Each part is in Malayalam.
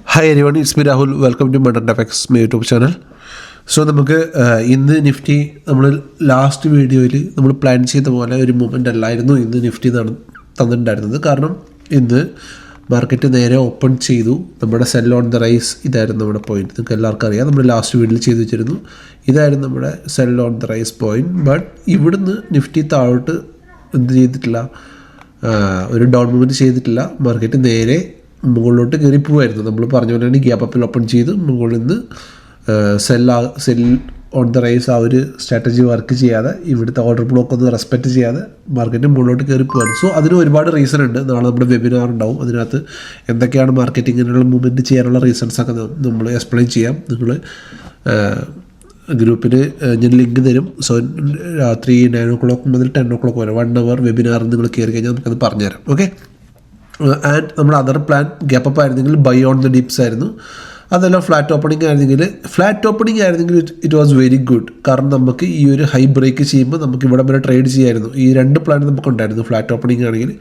Hi everyone, it's me Rahul. Welcome to Modern FX YouTube channel. So നമുക്ക് ഇന്ന് നിഫ്റ്റി നമ്മൾ ലാസ്റ്റ് വീഡിയോയിൽ നമ്മൾ പ്ലാൻ ചെയ്ത പോലെ ഒരു മൂവ്മെൻ്റ് അല്ലായിരുന്നു ഇന്ന് നിഫ്റ്റി തന്നിട്ടുണ്ടായിരുന്നത്. കാരണം ഇന്ന് മാർക്കറ്റ് നേരെ ഓപ്പൺ ചെയ്തു. നമ്മുടെ സെൽ ഓൺ ദ റൈസ് ഇതായിരുന്നു നമ്മുടെ പോയിൻറ്റ്. നിങ്ങൾക്ക് എല്ലാവർക്കും അറിയാം, നമ്മൾ ലാസ്റ്റ് വീഡിയോയിൽ ചെയ്തു വെച്ചിരുന്നു. ഇതായിരുന്നു നമ്മുടെ sell on the rise point. But ഇവിടുന്ന് നിഫ്റ്റി താഴോട്ട് എന്ത് ചെയ്തിട്ടില്ല, ഒരു ഡൗൺ മൂവ്മെൻറ്റ് ചെയ്തിട്ടില്ല. മാർക്കറ്റ് നേരെ മുകളിലോട്ട് കയറി പോവായിരുന്നു. നമ്മൾ പറഞ്ഞ പോലെയാണ് ഗ്യാപ്പ് അപ്പിൽ ഓപ്പൺ ചെയ്ത് മുകളിൽ നിന്ന് സെൽ ഓൺ ദ റൈസ് ആ ഒരു സ്ട്രാറ്റജി വർക്ക് ചെയ്യാതെ, ഇവിടുത്തെ ഓർഡർ ബ്ലോക്ക് ഒന്നും റെസ്പെക്റ്റ് ചെയ്യാതെ മാർക്കറ്റ് മുകളിലോട്ട് കയറി പോകാറ്. സോ അതിന് ഒരുപാട് റീസൺ ഉണ്ട്. നാളെ നമ്മുടെ വെബിനാർ ഉണ്ടാവും. അതിനകത്ത് എന്തൊക്കെയാണ് മാർക്കറ്റിങ്ങിനുള്ള മൂവ്മെൻറ്റ് ചെയ്യാനുള്ള റീസൺസൊക്കെ നമ്മൾ എക്സ്പ്ലെയിൻ ചെയ്യാം. നിങ്ങൾ ഗ്രൂപ്പിൽ ഞാൻ ലിങ്ക് തരും. സോ രാത്രി 9 മുതൽ 10 വരെ 1 hour വെബിനാർ നിങ്ങൾ കയറി കഴിഞ്ഞാൽ നമുക്കത് പറഞ്ഞുതരാം. ഓക്കെ. ആൻഡ് നമ്മുടെ അതർ പ്ലാൻ ഗ്യാപ്പ് അപ്പ് ആയിരുന്നെങ്കിൽ ബൈ ഓൺ ദ ഡിപ്സ് ആയിരുന്നു. അതെല്ലാം ഫ്ലാറ്റ് ഓപ്പണിംഗ് ആയിരുന്നെങ്കിൽ ഇറ്റ് വാസ് വെരി ഗുഡ്. കാരണം നമുക്ക് ഈ ഒരു ഹൈ ബ്രേക്ക് ചെയ്യുമ്പോൾ നമുക്ക് ഇവിടെ വരെ ട്രേഡ് ചെയ്യാമായിരുന്നു. ഈ 2 പ്ലാൻ നമുക്കുണ്ടായിരുന്നു ഫ്ലാറ്റ് ഓപ്പണിംഗ് ആണെങ്കിൽ.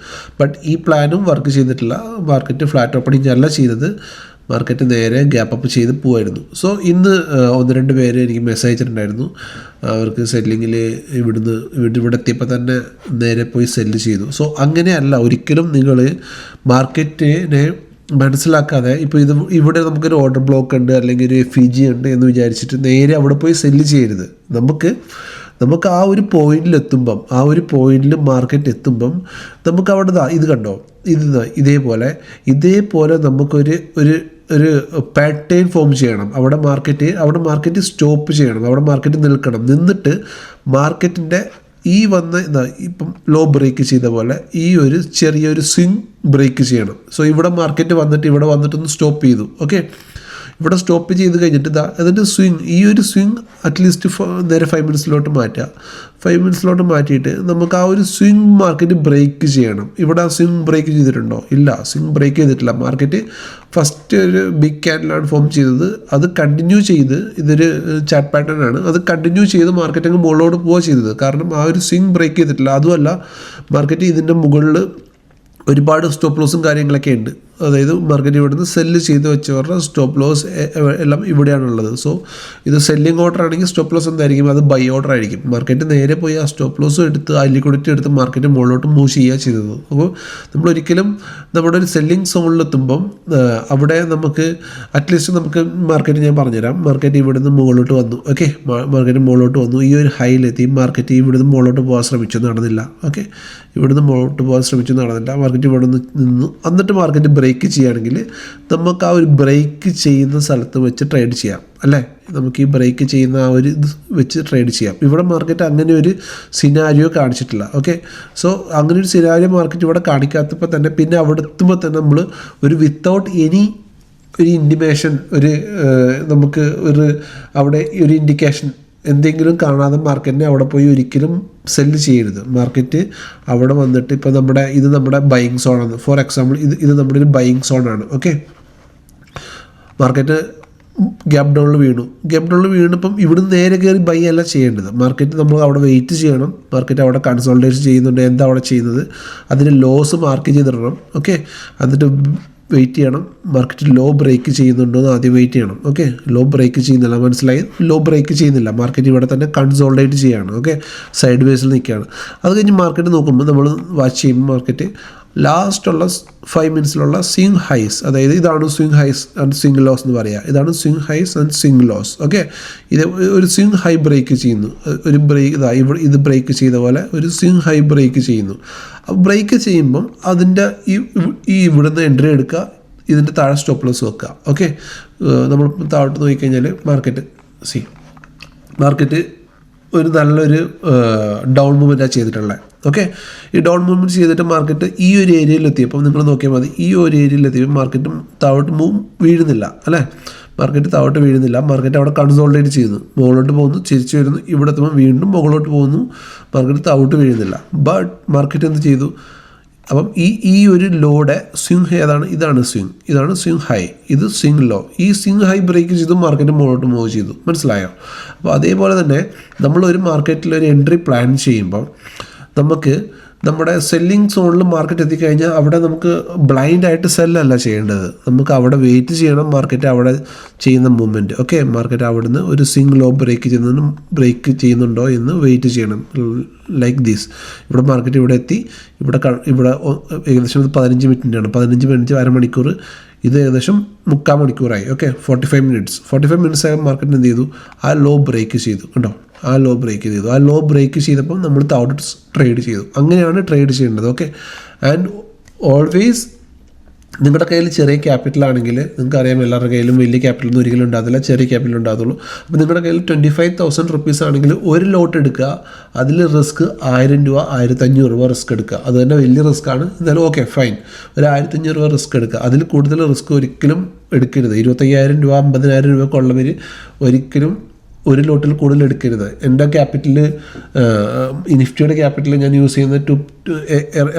ബട്ട് ഈ പ്ലാനും വർക്ക് ചെയ്തിട്ടില്ല. മാർക്കറ്റ് ഫ്ലാറ്റ് ഓപ്പണിംഗ് അല്ല ചെയ്തത്, മാർക്കറ്റ് നേരെ ഗ്യാപ്പ് അപ്പ് ചെയ്ത് പോവായിരുന്നു. സോ ഇന്ന് 1-2 പേര് എനിക്ക് മെസ്സേജ് അയച്ചിട്ടുണ്ടായിരുന്നു. അവർക്ക് സെല്ലിങ്ങിൽ ഇവിടെ എത്തിയപ്പോൾ തന്നെ നേരെ പോയി സെല്ല് ചെയ്തു. സോ അങ്ങനെയല്ല ഒരിക്കലും നിങ്ങൾ മാർക്കറ്റിനെ മനസ്സിലാക്കാതെ, ഇപ്പോൾ ഇവിടെ നമുക്കൊരു ഓർഡർ ബ്ലോക്ക് ഉണ്ട് അല്ലെങ്കിൽ ഒരു FEG ഉണ്ട് എന്ന് വിചാരിച്ചിട്ട് നേരെ അവിടെ പോയി സെല്ല് ചെയ്യരുത്. നമുക്ക് ആ ഒരു പോയിന്റിലെത്തുമ്പം, ആ ഒരു പോയിന്റിൽ മാർക്കറ്റ് എത്തുമ്പം നമുക്ക് അവിടെ ഇത് കണ്ടോ, ഇതേപോലെ നമുക്കൊരു ഒരു പാറ്റേൺ ഫോം ചെയ്യണം. അവിടെ മാർക്കറ്റ് സ്റ്റോപ്പ് ചെയ്യണം. അവിടെ മാർക്കറ്റ് നിന്നിട്ട് മാർക്കറ്റിൻ്റെ ഈ ഇപ്പം ലോ ബ്രേക്ക് ചെയ്ത പോലെ ഈ ഒരു ചെറിയൊരു സ്വിങ് ബ്രേക്ക് ചെയ്യണം. സോ ഇവിടെ മാർക്കറ്റ് ഇവിടെ വന്നിട്ടൊന്ന് സ്റ്റോപ്പ് ചെയ്തു. ഓക്കെ, ഇവിടെ സ്റ്റോപ്പ് ചെയ്ത് കഴിഞ്ഞിട്ട് അതിൻ്റെ ഈ ഒരു സ്വിങ് അറ്റ്ലീസ്റ്റ് നേരെ 5 മിനിറ്റ്സിലോട്ട് മാറ്റുക. 5 മിനിറ്റ്സിലോട്ട് മാറ്റിയിട്ട് നമുക്ക് ആ ഒരു സ്വിങ് മാർക്കറ്റ് ബ്രേക്ക് ചെയ്യണം. ഇവിടെ ആ സ്വിങ് ബ്രേക്ക് ചെയ്തിട്ടുണ്ടോ? ഇല്ല, സ്വിങ് ബ്രേക്ക് ചെയ്തിട്ടില്ല. മാർക്കറ്റ് ഫസ്റ്റ് ഒരു ബിഗ് ക്യാൻഡിലാണ് ഫോം ചെയ്തത്. അത് കണ്ടിന്യൂ ചെയ്ത്, ഇതൊരു ചാറ്റ് പാറ്റേൺ ആണ്, അത് കണ്ടിന്യൂ ചെയ്ത് മാർക്കറ്റ് അങ്ങ് മുകളിലോട്ട് പോവുക ചെയ്തത്. കാരണം ആ ഒരു സ്വിങ് ബ്രേക്ക് ചെയ്തിട്ടില്ല. അതുമല്ല, മാർക്കറ്റ് ഇതിൻ്റെ മുകളിൽ ഒരുപാട് സ്റ്റോപ്പ് ലോസും കാര്യങ്ങളൊക്കെ ഉണ്ട്. അതായത് മാർക്കറ്റ് ഇവിടുന്ന് സെല്ല് ചെയ്ത് വെച്ചവരുടെ സ്റ്റോപ്പ് ലോസ് എല്ലാം ഇവിടെയാണുള്ളത്. സോ ഇത് സെല്ലിംഗ് ഓർഡർ ആണെങ്കിൽ സ്റ്റോപ്പ് ലോസ് എന്തായിരിക്കും? അത് ബൈ ഓർഡർ ആയിരിക്കും. മാർക്കറ്റ് നേരെ പോയി ആ സ്റ്റോപ്പ് ലോസ് എടുത്ത്, ആ ലിക്വിഡിറ്റി എടുത്ത് മാർക്കറ്റ് മുകളിലോട്ട് മൂവ് ചെയ്യുക ചെയ്തത്. അപ്പോൾ നമ്മളൊരിക്കലും നമ്മുടെ ഒരു സെല്ലിംഗ് സോണിലെത്തുമ്പം അവിടെ നമുക്ക് അറ്റ്ലീസ്റ്റ് നമുക്ക് മാർക്കറ്റ് ഞാൻ പറഞ്ഞുതരാം. മാർക്കറ്റ് ഇവിടുന്ന് മുകളിലോട്ട് വന്നു. ഓക്കെ, മാർക്കറ്റ് മുകളിലോട്ട് വന്നു. ഈ ഒരു ഹൈയിലെത്തി മാർക്കറ്റ് ഇവിടുന്ന് മുകളിലോട്ട് പോകാൻ ശ്രമിച്ചു, നടന്നില്ല. ഓക്കെ, ഇവിടുന്ന് മുകളിലോട്ട് പോകാൻ ശ്രമിച്ചു, നടന്നില്ല. മാർക്കറ്റ് ഇവിടെ നിന്നു. എന്നിട്ട് മാർക്കറ്റ് ബ്രേക്ക് ചെയ്യുകയാണെങ്കിൽ നമുക്ക് ആ ഒരു ബ്രേക്ക് ചെയ്യുന്ന സ്ഥലത്ത് വെച്ച് ട്രേഡ് ചെയ്യാം, അല്ലേ? നമുക്ക് ഈ ബ്രേക്ക് ചെയ്യുന്ന ആ ഒരു ഇത് വെച്ച് ട്രേഡ് ചെയ്യാം. ഇവിടെ മാർക്കറ്റ് അങ്ങനെ ഒരു സിനാരിയോ കാണിച്ചിട്ടില്ല. ഓക്കെ, സോ അങ്ങനെ ഒരു സിനാരിയോ മാർക്കറ്റ് ഇവിടെ കാണിക്കാത്തപ്പോൾ തന്നെ പിന്നെ അവിടെ എത്തുമ്പോൾ തന്നെ നമ്മൾ ഒരു വിത്തൗട്ട് എനി ഒരു ഇൻഡിമേഷൻ, നമുക്ക് അവിടെ ഒരു ഇൻഡിക്കേഷൻ എന്തെങ്കിലും കാണാതെ മാർക്കറ്റിനെ അവിടെ പോയി ഒരിക്കലും സെല്ല് ചെയ്യരുത്. മാർക്കറ്റ് അവിടെ വന്നിട്ട് ഇപ്പോൾ നമ്മുടെ ബൈയിങ് സോണാണ്. ഫോർ എക്സാമ്പിൾ ഇത് നമ്മുടെ ഒരു ബൈയിങ് സോണാണ്. ഓക്കെ, മാർക്കറ്റ് ഗ്യാപ്പ് ഡൗണിൽ വീണിപ്പം ഇവിടുന്ന് നേരെ കയറി ബൈ അല്ല ചെയ്യേണ്ടത്. മാർക്കറ്റ് നമ്മൾ അവിടെ വെയിറ്റ് ചെയ്യണം. മാർക്കറ്റ് അവിടെ കൺസോൾട്ടേഷൻ ചെയ്യുന്നുണ്ട്, എന്താ അവിടെ ചെയ്യുന്നത്, അതിന് ലോസ് മാർക്ക് ചെയ്തിടണം. ഓക്കെ, എന്നിട്ട് വെയിറ്റ് ചെയ്യണം. മാർക്കറ്റ് ലോ ബ്രേക്ക് ചെയ്യുന്നുണ്ടോ എന്ന് ആദ്യം വെയിറ്റ് ചെയ്യണം. ഓക്കെ, ലോ ബ്രേക്ക് ചെയ്യുന്നില്ല, മനസ്സിലായി? ലോ ബ്രേക്ക് ചെയ്യുന്നില്ല. മാർക്കറ്റ് ഇവിടെ തന്നെ കൺസോൾട്ടേറ്റ് ചെയ്യുകയാണ്. ഓക്കെ, സൈഡ് വേസിൽ നിൽക്കുകയാണ്. അത് കഴിഞ്ഞ് മാർക്കറ്റ് നോക്കുമ്പോൾ നമ്മൾ വാച്ച് ചെയ്യുമ്പോൾ മാർക്കറ്റ് ലാസ്റ്റുള്ള 5 മിനിറ്റ്സിലുള്ള സ്വിങ് ഹൈസ്, അതായത് ഇതാണ് swing highs and swing lows എന്ന് പറയുക. ഇതാണ് swing highs and swing lows. Okay, ഇത് ഒരു സ്വിങ് ഹൈ ബ്രേക്ക് ചെയ്യുന്നു. ഒരു ബ്രേക്ക് ഇത് ബ്രേക്ക് ചെയ്ത പോലെ ഒരു സ്വിങ് ഹൈ ബ്രേക്ക് ചെയ്യുന്നു. ബ്രേക്ക് ചെയ്യുമ്പം അതിൻ്റെ ഇവിടുന്ന് എൻട്രി എടുക്കുക, ഇതിൻ്റെ താഴെ സ്റ്റോപ്പ് ലോസ് വെക്കുക. ഓക്കെ, നമ്മൾ താഴോട്ട് നോക്കിക്കഴിഞ്ഞാൽ മാർക്കറ്റ് ഒരു നല്ലൊരു ഡൗൺ മൂവ്മെൻറ്റാണ് ചെയ്തിട്ടുള്ളത്. ഓക്കെ, ഈ ഡൗൺ മൂവ്മെൻറ്റ് ചെയ്തിട്ട് മാർക്കറ്റ് ഈ ഒരു ഏരിയയിലെത്തിയപ്പോൾ നിങ്ങൾ നോക്കിയാൽ മതി, ഈ ഒരു ഏരിയയിലെത്തിയപ്പോൾ മാർക്കറ്റ് താഴോട്ട് വീഴുന്നില്ല, അല്ലേ? മാർക്കറ്റ് താഴോട്ട് വീഴുന്നില്ല. മാർക്കറ്റ് അവിടെ കൺസോൾട്ടേറ്റ് ചെയ്യുന്നു, മുകളിലോട്ട് പോകുന്നു, തിരിച്ചു വരുന്നു, ഇവിടെ എത്തുമ്പോൾ വീണ്ടും മുകളിലോട്ട് പോകുന്നു. മാർക്കറ്റ് താഴോട്ട് വീഴുന്നില്ല. ബട്ട് മാർക്കറ്റ് എന്ത് ചെയ്തു? അപ്പം ഈ ഒരു ലോയുടെ സ്വിങ് ഏതാണ്? ഇതാണ് സ്വിങ് ഹൈ, ഇത് സ്വിങ് ലോ. ഈ സ്വിങ് ഹൈ ബ്രേക്ക് ചെയ്തു, മാർക്കറ്റ് മുകളിലോട്ട് മൂവ് ചെയ്തു. മനസ്സിലായോ? അപ്പോൾ അതേപോലെ തന്നെ നമ്മളൊരു മാർക്കറ്റിൽ ഒരു എൻട്രി പ്ലാൻ ചെയ്യുമ്പോൾ നമുക്ക് നമ്മുടെ സെല്ലിംഗ് സോണിൽ മാർക്കറ്റ് എത്തിക്കഴിഞ്ഞാൽ അവിടെ നമുക്ക് ബ്ലൈൻഡായിട്ട് സെല്ലല്ല ചെയ്യേണ്ടത്, നമുക്ക് അവിടെ വെയിറ്റ് ചെയ്യണം മാർക്കറ്റ് അവിടെ ചെയ്യുന്ന മൂവ്മെൻറ്റ്. ഓക്കെ, മാർക്കറ്റ് അവിടുന്ന് ഒരു സിംഗ് ലോ ബ്രേക്ക് ചെയ്യുന്നുണ്ടോ എന്ന് വെയിറ്റ് ചെയ്യണം. ലൈക്ക് ദീസ്, ഇവിടെ മാർക്കറ്റ് ഇവിടെ എത്തി, ഇവിടെ ഏകദേശം 15 മിനിറ്റിൻ്റെയാണ്, 15 മിനിറ്റ് അരമണിക്കൂർ, ഇത് ഏകദേശം 3/4 മണിക്കൂറായി. ഓക്കെ, 45 മിനിറ്റ്സ് ആയ മാർക്കറ്റിന് എന്ത് ചെയ്തു, ആ ലോ ബ്രേക്ക് ചെയ്തു. കണ്ടോ, ആ ലോ ബ്രേക്ക് ചെയ്തപ്പം നമ്മൾ താഴോട്ട് ട്രേഡ് ചെയ്തു. അങ്ങനെയാണ് ട്രേഡ് ചെയ്യേണ്ടത്. ഓക്കെ, ആൻഡ് ഓൾവേസ് നിങ്ങളുടെ കയ്യിൽ ചെറിയ ക്യാപിറ്റൽ ആണെങ്കിൽ, നിങ്ങൾക്കറിയാം എല്ലാവരുടെ കയ്യിലും വലിയ ക്യാപിറ്റലൊന്നും ഒരിക്കലും ഉണ്ടാകത്തില്ല, ചെറിയ ക്യാപിറ്റൽ ഉണ്ടാകത്തുള്ളൂ. അപ്പോൾ നിങ്ങളുടെ കയ്യിൽ 25,000 റുപ്പീസ് ആണെങ്കിൽ ഒരു ലോട്ട് എടുക്കുക, അതിൽ റിസ്ക് 1000 രൂപ 1500 രൂപ റിസ്ക് എടുക്കുക. അത് തന്നെ വലിയ റിസ്ക് ആണ്, എന്നാലും ഓക്കെ ഫൈൻ, ഒരു 1500 രൂപ റിസ്ക് എടുക്കുക. അതിൽ കൂടുതൽ റിസ്ക് ഒരിക്കലും എടുക്കരുത്. 25,000 രൂപ 50,000 രൂപ ഉള്ളവർ ഒരിക്കലും ഒരു ലോട്ടിൽ കൂടുതൽ എടുക്കരുത്. എൻ്റെ ക്യാപിറ്റൽ, നിഫ്റ്റിയുടെ ക്യാപിറ്റൽ ഞാൻ യൂസ് ചെയ്യുന്നത്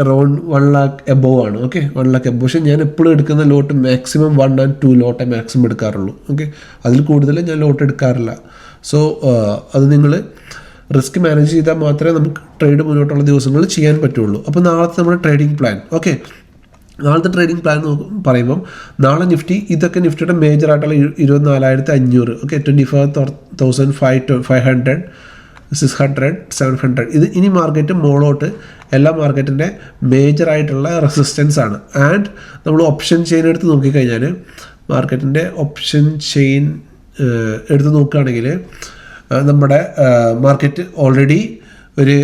അറൗണ്ട് 1 lakh എബോവ് ആണ്. Okay, 1 lakh above. പക്ഷേ ഞാൻ എപ്പോഴും എടുക്കുന്ന ലോട്ട് maximum 1 and 2 Lotay maximum എടുക്കാറുള്ളൂ. Okay, അതിൽ കൂടുതൽ ഞാൻ ലോട്ട് എടുക്കാറില്ല. സോ അത് നിങ്ങൾ റിസ്ക് മാനേജ് ചെയ്താൽ മാത്രമേ നമുക്ക് ട്രേഡ് മുന്നോട്ടുള്ള ദിവസങ്ങളിൽ ചെയ്യാൻ പറ്റുള്ളൂ. അപ്പോൾ നാളത്തെ നമ്മുടെ ട്രേഡിംഗ് പ്ലാൻ, ഓക്കെ, നാളത്തെ ട്രേഡിംഗ് പ്ലാൻ പറയുമ്പം നാളെ നിഫ്റ്റി, ഇതൊക്കെ നിഫ്റ്റിയുടെ മേജറായിട്ടുള്ള 24,500, ഓക്കെ, 25,500, 600, 700. ഇത് ഇനി മാർക്കറ്റ് മോളോട്ട് എല്ലാ മാർക്കറ്റിൻ്റെ മേജറായിട്ടുള്ള റെസിസ്റ്റൻസ് ആണ്. ആൻഡ് നമ്മൾ ഓപ്ഷൻ ചെയിൻ എടുത്ത് നോക്കിക്കഴിഞ്ഞാൽ, മാർക്കറ്റിൻ്റെ ഓപ്ഷൻ ചെയിൻ എടുത്ത് നോക്കുകയാണെങ്കിൽ നമ്മുടെ മാർക്കറ്റ് ഓൾറെഡി ഒരു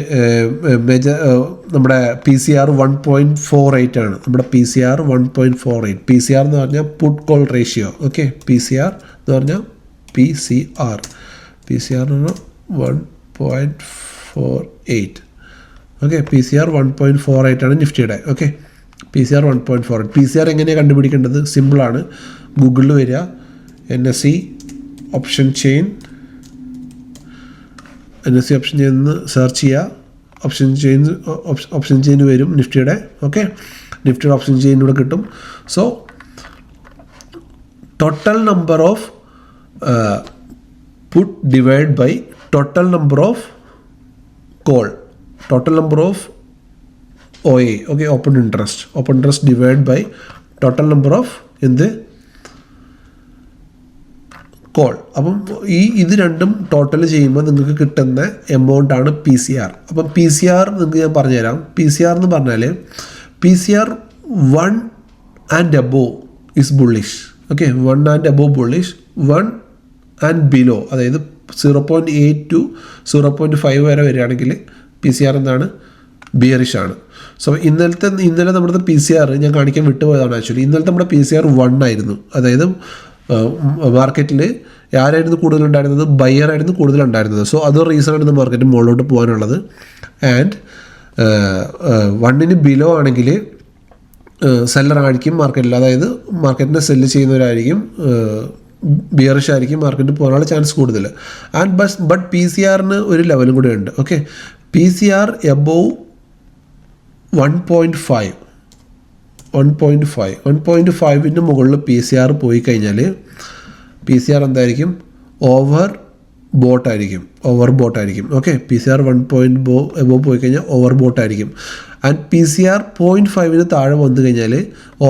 നമ്മുടെ PCR 1.48 ആണ്. നമ്മുടെ PCR 1.48. PCR എന്ന് പറഞ്ഞാൽ puttu call ratio. Okay, PCR എന്ന് പറഞ്ഞാൽ PCR എന്ന് പറഞ്ഞാൽ 1.48. ഓക്കെ, PCR 1.48 ആണ് നിഫ്റ്റിയുടെ. Okay, PCR 1.48. PCR എങ്ങനെയാണ് കണ്ടുപിടിക്കേണ്ടത്? സിമ്പിളാണ്. ഗൂഗിളിൽ വരിക, NSE option chain, NSE option chain search ചെയ്യുക. ഓപ്ഷൻ ചെയിൻ വരും നിഫ്റ്റിയുടെ. ഓക്കെ, നിഫ്റ്റിയുടെ ഓപ്ഷൻ ചെയിൻ ഇവിടെ കിട്ടും. So total number of put divide by total number of call, total number of OA. Okay, open interest divide by total number of call. അപ്പം ഇത് രണ്ടും ടോട്ടൽ ചെയ്യുമ്പോൾ നിങ്ങൾക്ക് കിട്ടുന്ന എമൗണ്ട് ആണ് PCR. അപ്പം PCR നിങ്ങൾക്ക് ഞാൻ പറഞ്ഞുതരാം. PCR എന്ന് പറഞ്ഞാൽ PCR 1 and above is bullish. Okay, 1 and above bullish, 1 and below, അതായത് 0.8 to 0.5 വരെ വരികയാണെങ്കിൽ PCR എന്താണ്, ബിയറിഷ് ആണ്. സോ ഇന്നലെ നമ്മുടെ PCR ഞാൻ കാണിക്കാൻ വിട്ടുപോയതാണ്. ആക്ച്വലി ഇന്നലത്തെ നമ്മുടെ PCR 1 ആയിരുന്നു. അതായത് മാർക്കറ്റിൽ ആരായിരുന്നു കൂടുതലുണ്ടായിരുന്നത്? ബയ്യറായിരുന്നു കൂടുതലുണ്ടായിരുന്നത്. സോ അത് റീസണാണ് ഇന്ന് മാർക്കറ്റ് മുകളിലോട്ട് പോകാനുള്ളത്. ആൻഡ് 1 ബിലോ ആണെങ്കിൽ സെല്ലറായിരിക്കും മാർക്കറ്റിൽ, അതായത് മാർക്കറ്റിനെ സെല്ല് ചെയ്യുന്നവരായിരിക്കും, ബിയറിഷ് ആയിരിക്കും, മാർക്കറ്റിൽ പോകാനുള്ള ചാൻസ് കൂടുതൽ. ആൻഡ് ബട്ട് PCRന് ഒരു ലെവലും കൂടെ ഉണ്ട്. ഓക്കെ, PCR എബോവ് 1.5ന് മുകളിൽ PCR പോയി കഴിഞ്ഞാൽ PCR എന്തായിരിക്കും? ഓവർ ബോട്ടായിരിക്കും. ഓക്കെ, PCR 1 എബോവ് പോയി കഴിഞ്ഞാൽ ഓവർ ബോട്ടായിരിക്കും. ആൻഡ് PCR 0.5ന് താഴെ വന്നു കഴിഞ്ഞാൽ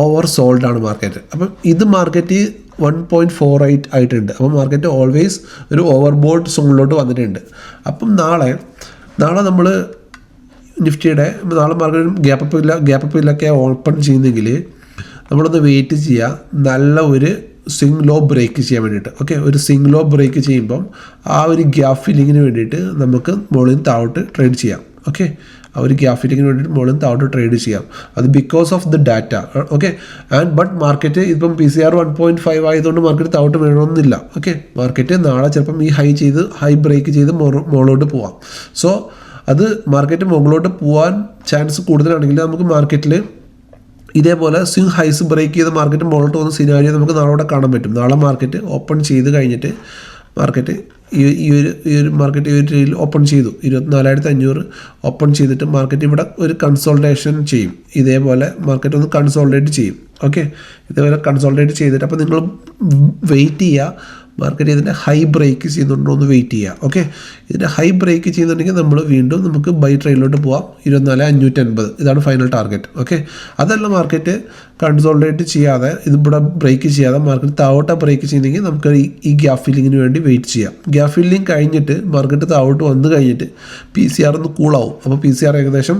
ഓവർ സോൾഡ് ആണ് മാർക്കറ്റ്. അപ്പം ഇത് മാർക്കറ്റ് 1.48 ആയിട്ടുണ്ട്. അപ്പം മാർക്കറ്റ് ഓൾവേസ് ഒരു ഓവർ ബോട്ട് സോണിലോട്ട് വന്നിട്ടുണ്ട്. അപ്പം നാളെ നമ്മൾ നിഫ്റ്റിയുടെ മാർക്കറ്റ് ഗ്യാപ്പപ്പിലൊക്കെ ഓപ്പൺ ചെയ്യുന്നെങ്കിൽ നമ്മളൊന്ന് വെയിറ്റ് ചെയ്യുക, നല്ല ഒരു സ്വിംഗ് ലോ ബ്രേക്ക് ചെയ്യാൻ വേണ്ടിയിട്ട്. ഓക്കെ, ഒരു സ്വിംഗ് ലോ ബ്രേക്ക് ചെയ്യുമ്പം ആ ഒരു ഗ്യാപ്പ് ഫില്ലിങ്ങിന് വേണ്ടിയിട്ട് നമുക്ക് മുകളിൽ താഴോട്ട് ട്രേഡ് ചെയ്യാം. ഓക്കെ, ആ ഒരു ഗ്യാപ്പ് ഫില്ലിങ്ങിന് വേണ്ടിയിട്ട് മുകളിൽ താഴോട്ട് ട്രേഡ് ചെയ്യാം. അത് because of the data. Okay, and but market ഇപ്പം PCR 1.5 ആയതുകൊണ്ട് മാർക്കറ്റ് താഴോട്ട് വീഴണമെന്നില്ല. ഓക്കെ, മാർക്കറ്റ് നാളെ ചിലപ്പം ഈ ഹൈ ബ്രേക്ക് ചെയ്ത് മുകളിലോട്ട് പോവാം. സോ അത് മാർക്കറ്റ് മുകളിലോട്ട് പോകാൻ ചാൻസ് കൂടുതലാണെങ്കിൽ നമുക്ക് മാർക്കറ്റിൽ ഇതേപോലെ സ്വിംഗ് ഹൈസ് ബ്രേക്ക് ചെയ്ത് മാർക്കറ്റ് മുകളിലോട്ട് പോകുന്ന സിനാരിയോ നമുക്ക് നാളെ കാണാൻ പറ്റും. നാളെ മാർക്കറ്റ് ഓപ്പൺ ചെയ്ത് കഴിഞ്ഞിട്ട് മാർക്കറ്റ് ഈ ഒരു മാർക്കറ്റ് ഈ ഒരു രീതിയിൽ ഓപ്പൺ ചെയ്തു, 24,500 ഓപ്പൺ ചെയ്തിട്ട് മാർക്കറ്റ് ഇവിടെ ഒരു കൺസോൾട്ടേഷൻ ചെയ്യും. ഇതേപോലെ മാർക്കറ്റ് ഒന്ന് കൺസോൾട്ടേറ്റ് ചെയ്യും. ഓക്കെ, ഇതേപോലെ കൺസോൾട്ടേറ്റ് ചെയ്തിട്ട് അപ്പോൾ നിങ്ങൾ വെയിറ്റ് ചെയ്യുക, മാർക്കറ്റ് ഇതിൻ്റെ ഹൈ ബ്രേക്ക് ചെയ്യുന്നുണ്ടോ എന്ന് വെയിറ്റ് ചെയ്യുക. ഓക്കെ, ഇതിൻ്റെ ഹൈ ബ്രേക്ക് ചെയ്യുന്നുണ്ടെങ്കിൽ നമ്മൾ വീണ്ടും നമുക്ക് ബൈ ട്രെയിനിലോട്ട് പോവാം. 24,550 ഇതാണ് ഫൈനൽ ടാർഗറ്റ്. ഓക്കെ, അതല്ല മാർക്കറ്റ് കൺസോൾട്ടേറ്റ് ചെയ്യാതെ ഇതിവിടെ ബ്രേക്ക് ചെയ്യാതെ മാർക്കറ്റ് താഴോട്ട് ബ്രേക്ക് ചെയ്യുന്നെങ്കിൽ നമുക്ക് ഈ ഗ്യാപ്പ് ഫില്ലിങ്ങിന് വേണ്ടി വെയിറ്റ് ചെയ്യാം. ഗ്യാപ്പ് ഫില്ലിങ് കഴിഞ്ഞിട്ട് മാർക്കറ്റ് താഴോട്ട് വന്നു കഴിഞ്ഞിട്ട് PCR ഒന്ന് കൂളാവും. അപ്പോൾ PCR ഏകദേശം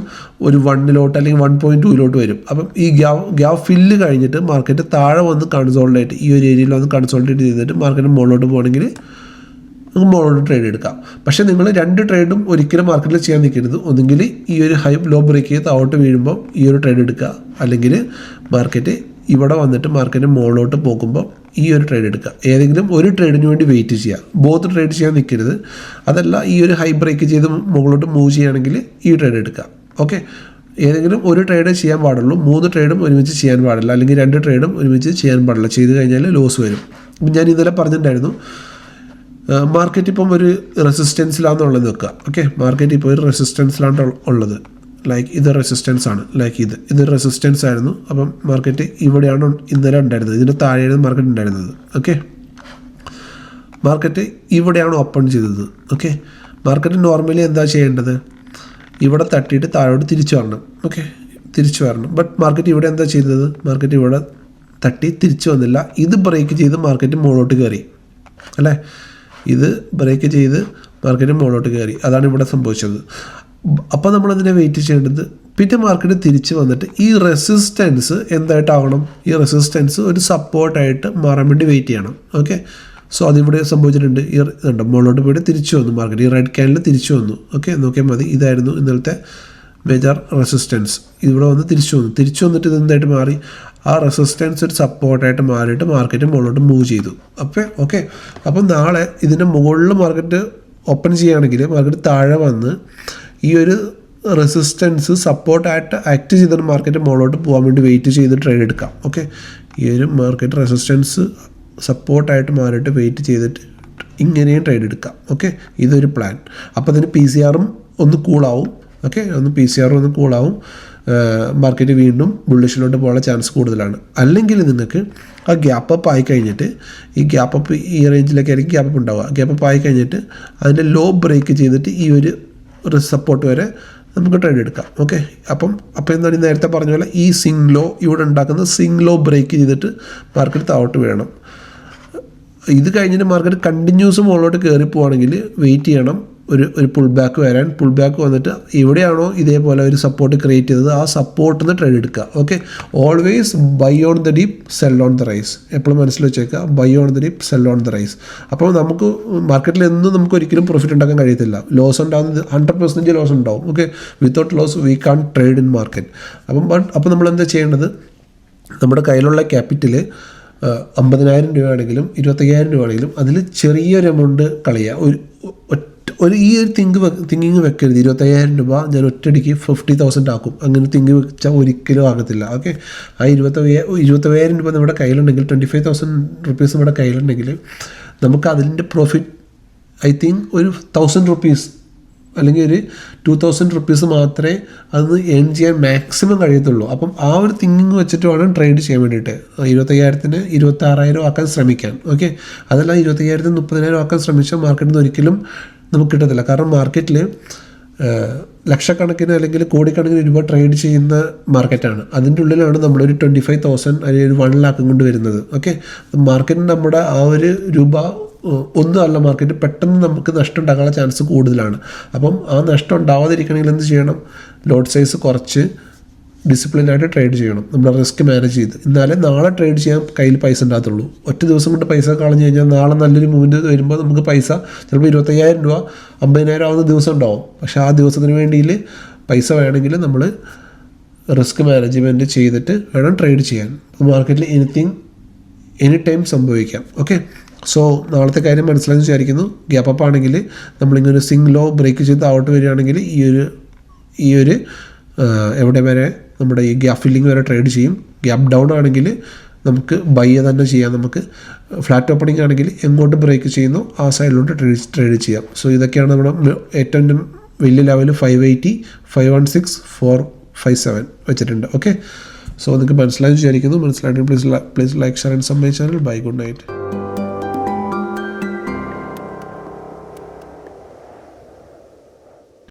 ഒരു 1 അല്ലെങ്കിൽ 1.2 വരും. അപ്പം ഈ ഗ്യാപ്പ് ഫില്ല് കഴിഞ്ഞിട്ട് മാർക്കറ്റ് താഴെ വന്ന് കൺസോൾട്ടേറ്റ് ഈ ഒരു ഏരിയയിൽ വന്ന് കൺസോൾട്ടേറ്റ് ചെയ്തിട്ട് മാർക്കറ്റ് മുകളിലോട്ട് പോകണമെങ്കിൽ നമുക്ക് മുകളിലോട്ട് ട്രേഡ് എടുക്കാം. പക്ഷേ നിങ്ങൾ 2 ട്രേഡും ഒരിക്കലും മാർക്കറ്റിൽ ചെയ്യാൻ നിൽക്കരുത്. ഒന്നുകിൽ ഈ ഒരു ഹൈ ലോ ബ്രേക്ക് ചെയ്ത് താഴോട്ട് വീഴുമ്പോൾ ഈ ഒരു ട്രേഡ് എടുക്കുക, അല്ലെങ്കിൽ മാർക്കറ്റ് ഇവിടെ വന്നിട്ട് മാർക്കറ്റ് മുകളിലോട്ട് പോകുമ്പോൾ ഈ ഒരു ട്രേഡ് എടുക്കുക. ഏതെങ്കിലും ഒരു ട്രേഡിന് വേണ്ടി വെയിറ്റ് ചെയ്യുക. ബോത്ത് ട്രേഡ് ചെയ്യാൻ നിൽക്കരുത്. അതല്ല ഈ ഒരു ഹൈ ബ്രേക്ക് ചെയ്ത് മുകളിലോട്ട് മൂവ് ചെയ്യുകയാണെങ്കിൽ ഈ ട്രേഡ് എടുക്കുക. ഓക്കെ, ഏതെങ്കിലും ഒരു ട്രേഡ് ചെയ്യാൻ പാടുള്ളൂ. 3 ട്രേഡും ഒരുമിച്ച് ചെയ്യാൻ പാടില്ല, അല്ലെങ്കിൽ 2 ട്രേഡും ഒരുമിച്ച് ചെയ്യാൻ പാടില്ല. ചെയ്ത് കഴിഞ്ഞാൽ ലോസ് വരും. ഞാൻ ഇന്നലെ പറഞ്ഞിട്ടുണ്ടായിരുന്നു മാർക്കറ്റ് ഇപ്പം ഒരു റെസിസ്റ്റൻസിലാണെന്നുള്ളത് വെക്കുക. ഓക്കെ, മാർക്കറ്റ് ഇപ്പോൾ ഒരു റെസിസ്റ്റൻസിലാണ് ഉള്ളത്. ലൈക്ക് ഇത് റെസിസ്റ്റൻസ് ആണ്. ലൈക്ക് ഇത് റെസിസ്റ്റൻസ് ആയിരുന്നു. അപ്പം മാർക്കറ്റ് ഇവിടെയാണ് ഇന്നലെ ഉണ്ടായിരുന്നത്. ഇതിൻ്റെ താഴെയാണ് മാർക്കറ്റ് ഉണ്ടായിരുന്നത്. ഓക്കെ, മാർക്കറ്റ് ഇവിടെയാണ് ഓപ്പൺ ചെയ്തത്. ഓക്കെ, മാർക്കറ്റ് നോർമലി എന്താ ചെയ്യേണ്ടത്? ഇവിടെ തട്ടിയിട്ട് താഴോട്ട് തിരിച്ചു വരണം. ഓക്കെ, തിരിച്ചു വരണം. ബട്ട് മാർക്കറ്റ് ഇവിടെ എന്താ ചെയ്തത്? മാർക്കറ്റ് ഇവിടെ തട്ടി തിരിച്ചു വന്നില്ല. ഇത് ബ്രേക്ക് ചെയ്ത് മാർക്കറ്റ് മുകളിലോട്ട് കയറി അല്ലേ? ഇത് ബ്രേക്ക് ചെയ്ത് മാർക്കറ്റ് മുകളിലോട്ട് കയറി. അതാണ് ഇവിടെ സംഭവിച്ചത്. അപ്പോൾ നമ്മളതിനെ വെയിറ്റ് ചെയ്യേണ്ടത് പിന്നെ മാർക്കറ്റ് തിരിച്ച് വന്നിട്ട് ഈ റെസിസ്റ്റൻസ് എന്തായിട്ടാവണം? ഈ റെസിസ്റ്റൻസ് ഒരു സപ്പോർട്ടായിട്ട് മാറാൻ വേണ്ടി വെയിറ്റ് ചെയ്യണം. ഓക്കെ, സോ അതിവിടെ സംഭവിച്ചിട്ടുണ്ട്. ഈ ഇതുണ്ട് മുകളിലോട്ട് പോയിട്ട് തിരിച്ചു വന്നു മാർക്കറ്റ്. ഈ റെഡ് ക്യാൻഡിൽ തിരിച്ചു വന്നു. ഓക്കെ, നോക്കിയാൽ മതി. ഇതായിരുന്നു ഇന്നലത്തെ മേജർ റെസിസ്റ്റൻസ്. ഇവിടെ വന്ന് തിരിച്ചു വന്നിട്ട് ഇതെന്തായിട്ട് മാറി? ആ റെസിസ്റ്റൻസ് ഒരു സപ്പോർട്ടായിട്ട് മാറിയിട്ട് മാർക്കറ്റ് മുകളിലോട്ട് മൂവ് ചെയ്തു. അപ്പം നാളെ ഇതിൻ്റെ മുകളിൽ മാർക്കറ്റ് ഓപ്പൺ ചെയ്യുകയാണെങ്കിൽ മാർക്കറ്റ് താഴെ വന്ന് ഈ ഒരു റെസിസ്റ്റൻസ് സപ്പോർട്ടായിട്ട് ആക്ട് ചെയ്തിട്ട് മാർക്കറ്റ് മുകളിലോട്ട് പോകാൻ വേണ്ടി വെയിറ്റ് ചെയ്ത് ട്രേഡ് എടുക്കാം. ഓക്കെ, ഈ ഒരു മാർക്കറ്റ് റെസിസ്റ്റൻസ് സപ്പോർട്ടായിട്ട് മാറിയിട്ട് വെയിറ്റ് ചെയ്തിട്ട് ഇങ്ങനെയും ട്രേഡ് എടുക്കാം. ഓക്കെ, ഇതൊരു പ്ലാൻ. അപ്പോൾ അതിന് PCR ഒന്ന് കൂളാവും. ഓക്കെ, PCR ഒന്ന് കൂളാവും. മാർക്കറ്റ് വീണ്ടും ബുള്ളിഷിലോട്ട് പോകാനുള്ള ചാൻസ് കൂടുതലാണ്. അല്ലെങ്കിൽ നിങ്ങൾക്ക് ആ ഗ്യാപ്പ് അപ്പ് ആയി കഴിഞ്ഞിട്ട് ഈ ഗ്യാപ്പ് അപ്പ് ഈ റേഞ്ചിലൊക്കെ ആയിരിക്കും ഗ്യാപ്പ് അപ്പ് ഉണ്ടാവുക. ഗ്യാപ്പ് അപ്പ് ആയി കഴിഞ്ഞിട്ട് അതിൻ്റെ ലോ ബ്രേക്ക് ചെയ്തിട്ട് ഈ ഒരു സപ്പോർട്ട് വരെ നമുക്ക് ട്രേഡ് എടുക്കാം. ഓക്കെ, അപ്പം എന്താണ് നേരത്തെ പറഞ്ഞ പോലെ ഈ സിംഗ് ലോ ഇവിടെ ഉണ്ടാക്കുന്ന സിംഗ് ലോ ബ്രേക്ക് ചെയ്തിട്ട് മാർക്കറ്റ് താഴോട്ട് വീഴണം. ഇത് കഴിഞ്ഞിട്ട് മാർക്കറ്റ് കണ്ടിന്യൂസ് മുകളിലോട്ട് കയറി പോവുകയാണെങ്കിൽ വെയിറ്റ് ചെയ്യണം ഒരു പുൾ ബാക്ക് വരാൻ. പുൾ ബാക്ക് വന്നിട്ട് എവിടെയാണോ ഇതേപോലെ ഒരു സപ്പോർട്ട് ക്രിയേറ്റ് ചെയ്തത് ആ സപ്പോർട്ടിൽ നിന്ന് ട്രേഡ് എടുക്കുക. Okay, always buy on the dip, sell on the rise. എപ്പോഴും മനസ്സിൽ വെച്ചേക്കുക, buy on the dip, sell on the rise. അപ്പോൾ നമുക്ക് മാർക്കറ്റിൽ എന്നും നമുക്ക് ഒരിക്കലും പ്രോഫിറ്റ് ഉണ്ടാക്കാൻ കഴിയത്തില്ല. ലോസ് ഉണ്ടാകുന്നത് 100% ലോസ് ഉണ്ടാവും. Okay, without loss we can trade in market. അപ്പം നമ്മൾ എന്താ ചെയ്യേണ്ടത്? നമ്മുടെ കയ്യിലുള്ള ക്യാപിറ്റൽ 50,000 രൂപയാണെങ്കിലും 25,000 രൂപയാണെങ്കിലും അതിൽ ചെറിയൊരു എമൗണ്ട് കളയുക. ഈ ഒരു തിങ്കിങ് വെക്കരുത്. 25,000 രൂപ ഞാൻ ഒറ്റയടിക്ക് 50,000 ആക്കും. അങ്ങനെ തിങ്ക് വെച്ചാൽ ഒരിക്കലും ആകത്തില്ല. ഓക്കെ, ആ 25,000 രൂപ നമ്മുടെ കയ്യിലുണ്ടെങ്കിൽ 25,000 റുപ്പീസ് നമ്മുടെ കയ്യിലുണ്ടെങ്കിൽ നമുക്ക് അതിൻ്റെ പ്രോഫിറ്റ് ഐ തിങ്ക് ഒരു 1,000 റുപ്പീസ് അല്ലെങ്കിൽ ഒരു 2,000 റുപ്പീസ് മാത്രമേ അത് ഏൺ ചെയ്യാൻ മാക്സിമം കഴിയത്തുള്ളൂ. അപ്പം ആ ഒരു തിങ്കിങ് വെച്ചിട്ട് വേണം ട്രേഡ് ചെയ്യാൻ വേണ്ടിയിട്ട്. 25,000-ന് 26,000 ആക്കാൻ ശ്രമിക്കാൻ. ഓക്കെ, അതല്ല 25,000-ന് 30,000 ആക്കാൻ ശ്രമിച്ചാൽ മാർക്കറ്റിൽ നിന്ന് ഒരിക്കലും നമുക്ക് കിട്ടത്തില്ല. കാരണം മാർക്കറ്റിൽ ലക്ഷക്കണക്കിന് അല്ലെങ്കിൽ കോടിക്കണക്കിന് രൂപ ട്രേഡ് ചെയ്യുന്ന മാർക്കറ്റാണ്. അതിൻ്റെ ഉള്ളിലാണ് നമ്മളൊരു 25,000 അല്ലെങ്കിൽ ഒരു 1 lakh കൊണ്ട് വരുന്നത്. ഓക്കെ, മാർക്കറ്റിന് നമ്മുടെ ആ ഒരു രൂപ ഒന്നും അല്ല, മാർക്കറ്റ് പെട്ടെന്ന് നമുക്ക് നഷ്ടം ഉണ്ടാകാനുള്ള ചാൻസ് കൂടുതലാണ്. അപ്പം ആ നഷ്ടം ഉണ്ടാവാതിരിക്കണമെങ്കിൽ എന്ത് ചെയ്യണം? ലോട്ട് സൈസ് കുറച്ച് ഡിസിപ്ലിനായിട്ട് ട്രേഡ് ചെയ്യണം. നമ്മൾ റിസ്ക് മാനേജ് ചെയ്ത്. എന്നാലേ നാളെ ട്രേഡ് ചെയ്യാൻ കയ്യിൽ പൈസ ഉണ്ടാകത്തുള്ളൂ. ഒറ്റ ദിവസം കൊണ്ട് പൈസ കളഞ്ഞു കഴിഞ്ഞാൽ നാളെ നല്ലൊരു മൂവ്മെൻറ്റ് വരുമ്പോൾ നമുക്ക് പൈസ ചിലപ്പോൾ 25,000 രൂപ 50,000 ആവുന്ന ദിവസം ഉണ്ടാവും. പക്ഷേ ആ ദിവസത്തിന് വേണ്ടിയിൽ പൈസ വേണമെങ്കിൽ നമ്മൾ റിസ്ക് മാനേജ്മെൻറ്റ് ചെയ്തിട്ട് വേണം ട്രേഡ് ചെയ്യാൻ. മാർക്കറ്റിൽ എനി ടൈം സംഭവിക്കാം. ഓക്കെ, സോ നാളത്തെ കാര്യം മനസ്സിലാക്കി വിചാരിക്കുന്നു. ഗ്യാപ്പ് അപ്പ് ആണെങ്കിൽ നമ്മളിങ്ങനെ സിംഗ് ലോ ബ്രേക്ക് ചെയ്ത് ഔട്ട് വരികയാണെങ്കിൽ ഈ ഒരു എവിടെ വരെ നമ്മുടെ ഈ ഗ്യാപ്പ് ഫില്ലിങ് വരെ ട്രേഡ് ചെയ്യും. ഗ്യാപ്പ് ഡൗൺ ആണെങ്കിൽ നമുക്ക് ബൈ തന്നെ ചെയ്യാം. നമുക്ക് ഫ്ലാറ്റ് ഓപ്പണിംഗ് ആണെങ്കിൽ എങ്ങോട്ട് ബ്രേക്ക് ചെയ്യുന്നു ആ സൈഡിലോട്ട് ട്രേഡ് ചെയ്യാം. സോ ഇതൊക്കെയാണ് നമ്മുടെ ഏറ്റവും വലിയ ലെവൽ 580, 516, 457 വെച്ചിട്ടുണ്ട്. ഓക്കെ, സോ നിങ്ങൾക്ക് മനസ്സിലായി വിചാരിക്കുന്നു. മനസ്സിലായിട്ട് please like, share and sub my channel. Bye, good night.